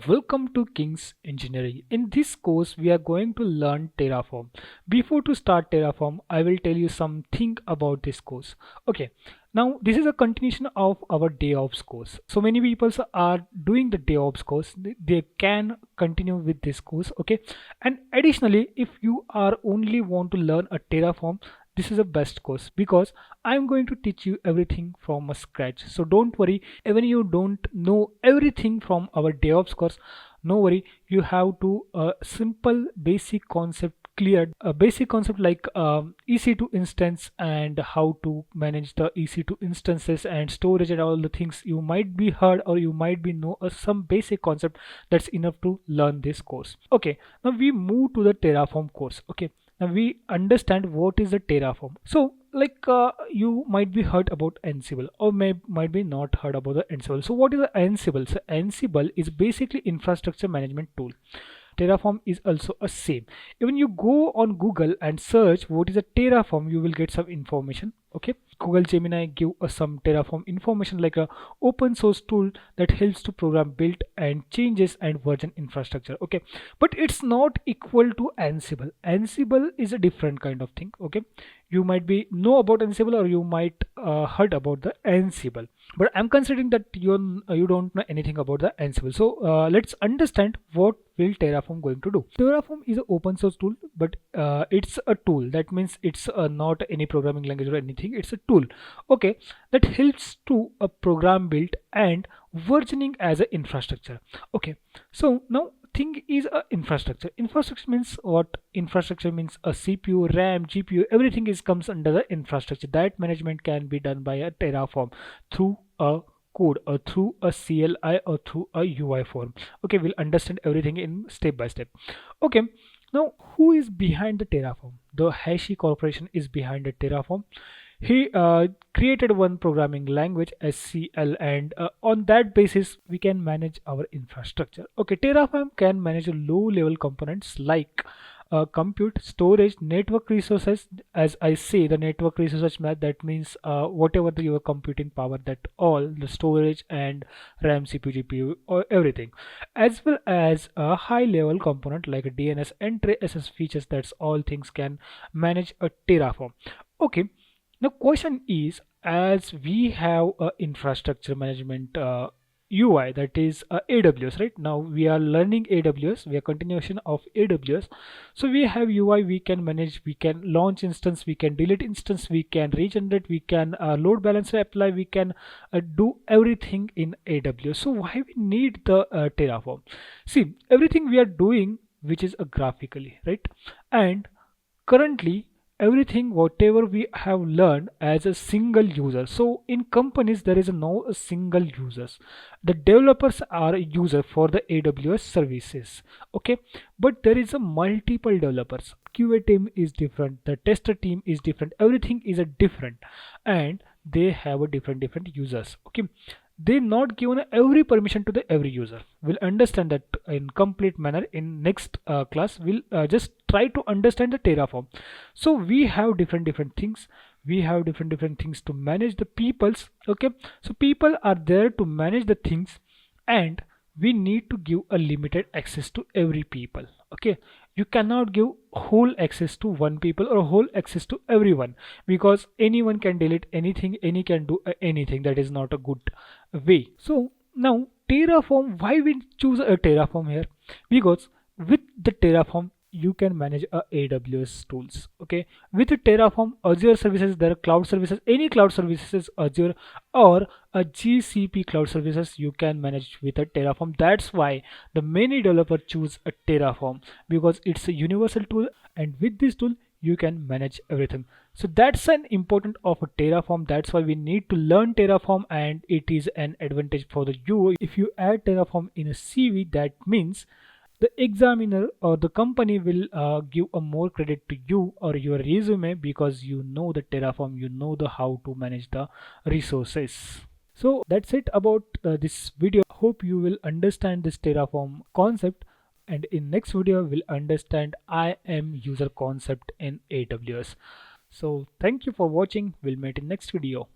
Welcome to King's Engineering. In this course, we are going to learn Terraform. Before to start Terraform, I will tell you something about this course. Okay, now this is a continuation of our DevOps course. So many people are doing the DevOps course. They can continue with this course. Okay, and additionally, if you are only want to learn a Terraform, this is a best course because I'm going to teach you everything from a scratch. So don't worry, even you don't know everything from our DevOps course, no worry, you have to simple basic concept cleared, a basic concept like EC2 instance and how to manage the EC2 instances and storage and all the things you might be heard or you might be know some basic concept. That's enough to learn this course. Okay, now we move to the Terraform course. Okay, now we understand what is the Terraform. So like you might be heard about Ansible or might be not heard about the Ansible. So what is the Ansible? So Ansible is basically infrastructure management tool. Terraform is also a same. Even you go on Google and search what is a Terraform, you will get some information. Okay, Google Gemini give us some Terraform information like a open source tool that helps to program build and changes and version infrastructure. Okay, but it's not equal to Ansible. Ansible is a different kind of thing. Okay, you might be know about Ansible or you might heard about the Ansible, but I'm considering that you don't know anything about the Ansible. So let's understand what will Terraform going to do. Terraform is an open source tool, but it's a tool. That means it's not any programming language or anything. It's a tool, okay, that helps to a program build and versioning as an infrastructure. Okay, so now thing is a infrastructure. Infrastructure means what? Infrastructure means a CPU, RAM, GPU, everything is comes under the infrastructure. That management can be done by a Terraform through a code or through a CLI or through a UI form. Okay, we'll understand everything in step by step. Okay, now who is behind the Terraform? The Hashi Corporation is behind the Terraform. He created one programming language SCL, and on that basis we can manage our infrastructure. Okay, Terraform can manage low level components like compute, storage, network resources. As I say, the network resources that means whatever your computing power, that all the storage and RAM, CPU, GPU, or everything, as well as a high level component like a DNS and SS features. That's all things can manage a Terraform. Okay, now question is, as we have a infrastructure management UI, that is AWS, right? Now we are learning AWS, we are continuation of AWS. So we have UI, we can manage, we can launch instance, we can delete instance, we can regenerate, we can load balancer apply, we can do everything in AWS. So why we need the Terraform? See, everything we are doing which is a graphically, right? And currently everything whatever we have learned as a single user. So in companies there is no a single users. The developers are a user for the AWS services. Okay, but there is a multiple developers. QA team is different, the tester team is different, everything is a different, and they have a different users. Okay, they not given every permission to the every user. We'll understand that in complete manner in next class. We'll just try to understand the Terraform. So we have different things, we have different things to manage the peoples. Okay, so people are there to manage the things, and we need to give a limited access to every people. Okay, you cannot give whole access to one people or whole access to everyone, because anyone can delete anything, any can do anything. That is not a good way. So now Terraform, why we choose a Terraform here? Because with the Terraform you can manage a AWS tools. Okay, with the Terraform, Azure services, there are cloud services, any cloud services, Azure or a GCP cloud services, you can manage with a Terraform. That's why the many developers choose a Terraform, because it's a universal tool, and with this tool you can manage everything. So that's an important of a Terraform. That's why we need to learn Terraform, and it is an advantage for the you. If you add Terraform in a CV, that means the examiner or the company will give a more credit to you or your resume, because you know the Terraform, you know the how to manage the resources. So that's it about this video. Hope you will understand this Terraform concept, and in next video we'll understand IAM user concept in AWS. So thank you for watching. We'll meet in next video.